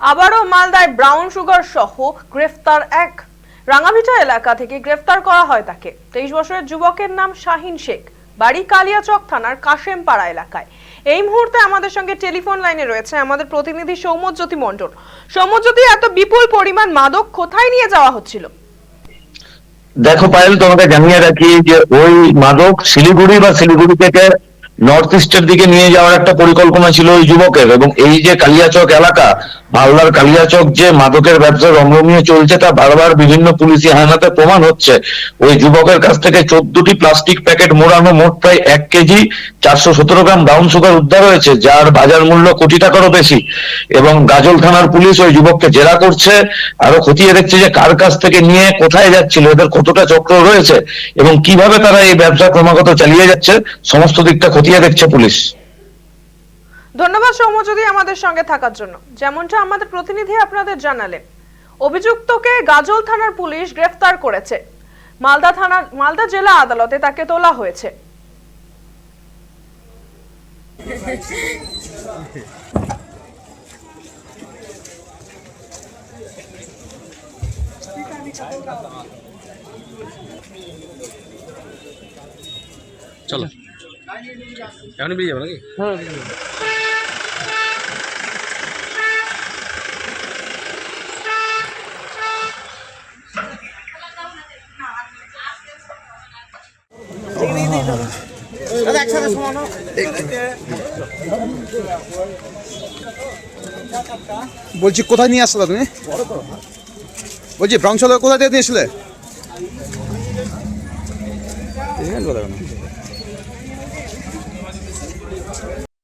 আবারও মালদায় brown sugar সহ গ্রেফতার এক। রাঙ্গাভিটা এলাকা থেকে গ্রেফতার করা হয় তাকে। 23 বছরের যুবকের নাম শাহিন শেখ, বাড়ি কালিয়াচক থানার কাশেমপাড়া এলাকায়। এই মুহূর্তে আমাদের সঙ্গে টেলিফোন লাইনে রয়েছে আমাদের প্রতিনিধি সৌম্যজ্যোতি মণ্ডল। সৌম্যজ্যোতি, এত বিপুল পরিমাণ মাদক কোথায় নিয়ে যাওয়া হচ্ছিল? দেখো পায়েল, তোমাকে জানিয়ে রাখি যে ওই মাদক শিলিগুড়ি বা শিলিগুড়ি থেকে নর্থ ইস্টের দিকে নিয়ে যাওয়ার একটা পরিকল্পনা ছিল ওই যুবকের। এবং এই যে কালিয়াচক এলাকা, মালদার কালিয়াচক যে মাদকের ব্যবসা রমরমিয়ে চলছে তা বারবার বিভিন্ন পুলিশি হানাতে প্রমাণ হচ্ছে। ওই যুবকের কাছ থেকে 14টি প্লাস্টিক প্যাকেট মোড়ানো মোট প্রায় 1 কেজি 417 গ্রাম ব্রাউন সুগার উদ্ধার হয়েছে, যার বাজার মূল্য কোটি টাকারও বেশি। এবং গাজল থানার পুলিশ ওই যুবককে জেরা করছে, আরো খতিয়ে দেখছে যে কার কাছ থেকে নিয়ে কোথায় যাচ্ছিল, এদের কতটা চক্র রয়েছে এবং কিভাবে তারা এই ব্যবসা ক্রমাগত চালিয়ে যাচ্ছে, সমস্ত দিকটা খতিয়ে দেখছে পুলিশ। ধন্যবাদ সৌম্যজ্যোতি আমাদের সঙ্গে থাকার জন্য। যেমনটা আমাদের প্রতিনিধি আপনাদের জানালেন, অভিযুক্তকে গাজল থানার পুলিশ গ্রেফতার করেছে। মালদা জেলা আদালতে তাকে তোলা হয়েছে। চলো এখন বেরিয়ে যাবো নাকি? হ্যাঁ, বলছি কোথায় নিয়ে আসলে তুমি? বলছি ব্রাউন সুগার কোথায় থেকে নিয়ে আসলে?